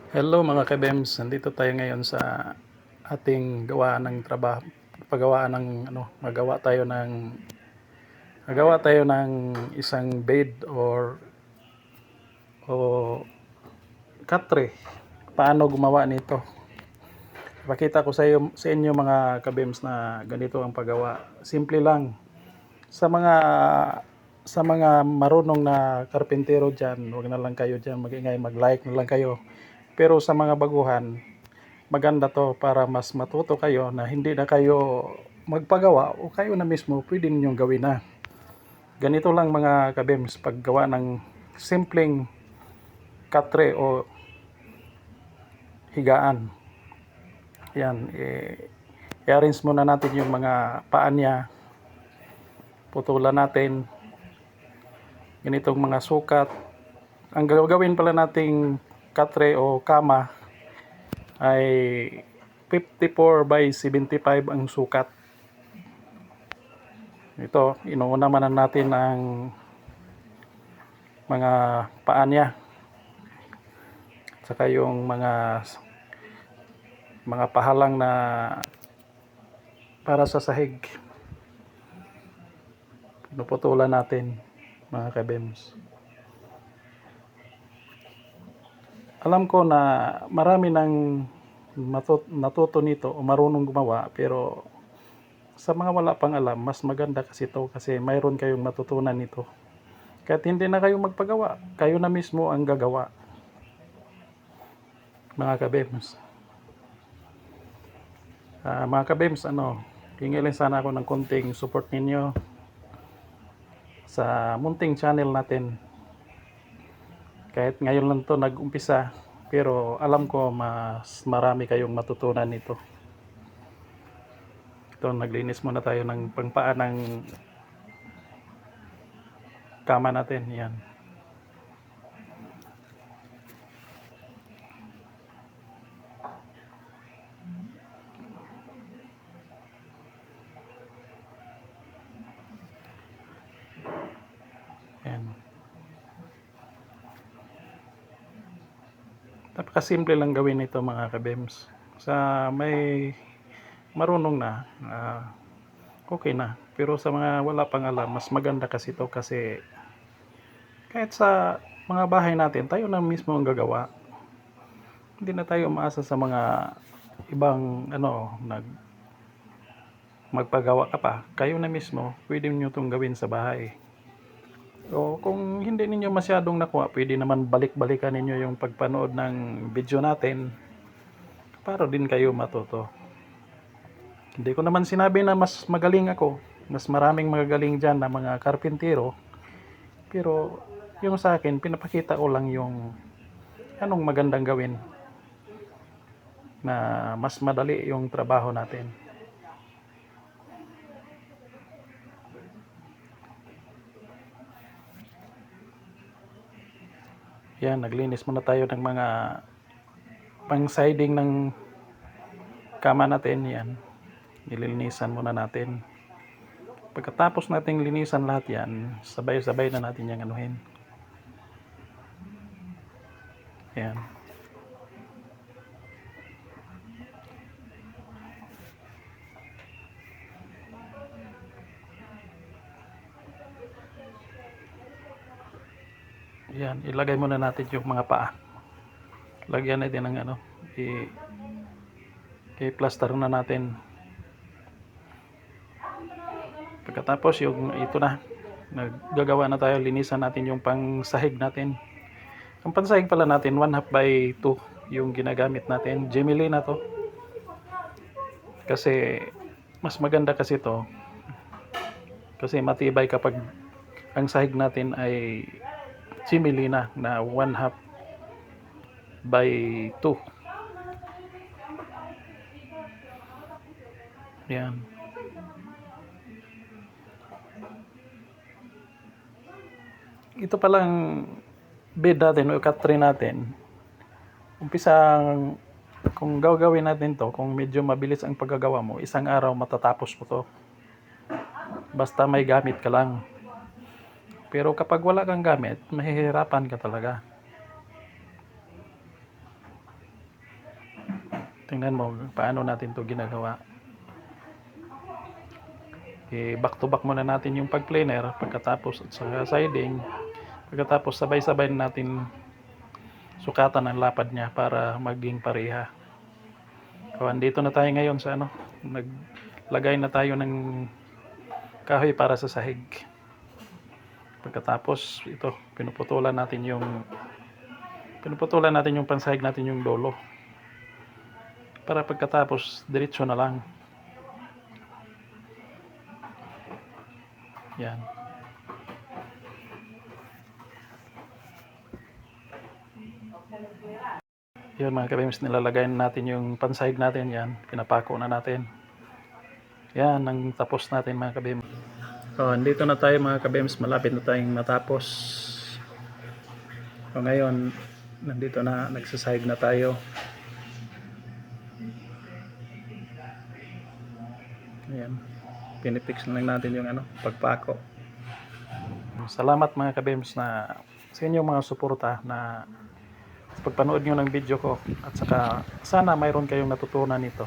Hello mga kabems, nandito tayo ngayon sa ating gawaan ng trabaho, paggawaan ng magawa tayo ng isang bed o katre. Paano gumawa nito? Pakita ko sa inyo mga kabems na ganito ang paggawa. Simple lang. Sa mga sa mga marunong na karpentero diyan, wag na lang kayo diyan magingay, mag-like na lang kayo. Pero sa mga baguhan, maganda to para mas matuto kayo na hindi na kayo magpagawa o kayo na mismo pwede ninyong gawin na. Ganito lang mga kabems paggawa ng simpleng katre o higaan. Yan, i-arrange muna natin yung mga paa niya. Putulan natin ganitong mga sukat. Ang gagawin pala nating katre o kama ay 54 by 75 ang sukat. Ito, inuuna man natin ang mga paa niya. Saka yung mga pahalang na para sa sahig. Pinuputulan natin mga kabems. Alam ko na marami nang natuto nito o marunong gumawa, pero sa mga wala pang alam, mas maganda kasi ito kasi mayroon kayong matutunan nito. Kahit hindi na kayo magpagawa, kayo na mismo ang gagawa mga kabems. Mga kabems, hingi lang sana ako ng konting support ninyo sa munting channel natin. Kahit ngayon lang to nag-umpisa, pero alam ko mas marami kayong matutunan nito. Ito, naglinis muna tayo ng pangpaa ng kama natin. Yan. Yan. Napakasimple lang gawin ito mga kabems. Sa may marunong na, okay na. Pero sa mga wala pang alam, mas maganda kasi ito kasi kahit sa mga bahay natin, tayo na mismo ang gagawa. Hindi na tayo umaasa sa mga ibang magpagawa ka pa. Kayo na mismo, pwede niyo itong gawin sa bahay. O kung hindi ninyo masyadong nakuha, pwede naman balik-balikan ninyo yung pagpanood ng video natin para din kayo matuto. Hindi ko naman sinabi na mas magaling ako. Mas maraming magagaling dyan na mga karpintero. Pero yung sa akin, pinapakita ko lang yung anong magandang gawin na mas madali yung trabaho natin. Yan, naglinis muna tayo ng mga pang-siding ng kama natin. Yan, nililinisan muna natin. Pagkatapos nating linisan lahat yan, sabay-sabay na natin yung anuhin. Yan. Yan, ilagay muna natin yung mga paa. Lagyan natin ng i-plaster na natin. Pagkatapos yung ito na, naggagawa na tayo, linisan natin yung pangsahig natin. Ang pansahig pala natin, 1/2 by 2 yung ginagamit natin. Gemili na to. Kasi mas maganda kasi to. Kasi matibay kapag ang sahig natin ay Gemili na 1/2 by 2. Yan. Ito palang bed natin o katre natin. Umpisang kung gagawin natin to, kung medyo mabilis ang paggagawa mo, isang araw matatapos mo to. Basta may gamit ka lang. Pero kapag wala kang gamit, mahihirapan ka talaga. Tingnan mo paano natin to ginagawa. Back to back muna natin yung pag-planer, pagkatapos at sa siding, pagkatapos sabay-sabay natin sukatan ang lapad niya para maging pareha. So, andito na tayo ngayon sa naglagay na tayo ng kahoy para sa sahig. Pagkatapos ito, pinuputulan natin yung pansahig natin yung dolo. Para pagkatapos diretso na lang. Yan. Yun mga kabems, nilalagay natin yung pansahig natin yan. Pinapako na natin. Yan, ang tapos natin mga kabems. So, andito na tayo mga kabems. Malapit na tayong matapos. So, ngayon, nandito na, nagsasahig na tayo. Ayan. Pinipix na lang natin yung pagpako. Salamat mga kabems na sa inyong mga suporta na sa pagpanood nyo ng video ko, at saka sana mayroon kayong natutunan nito.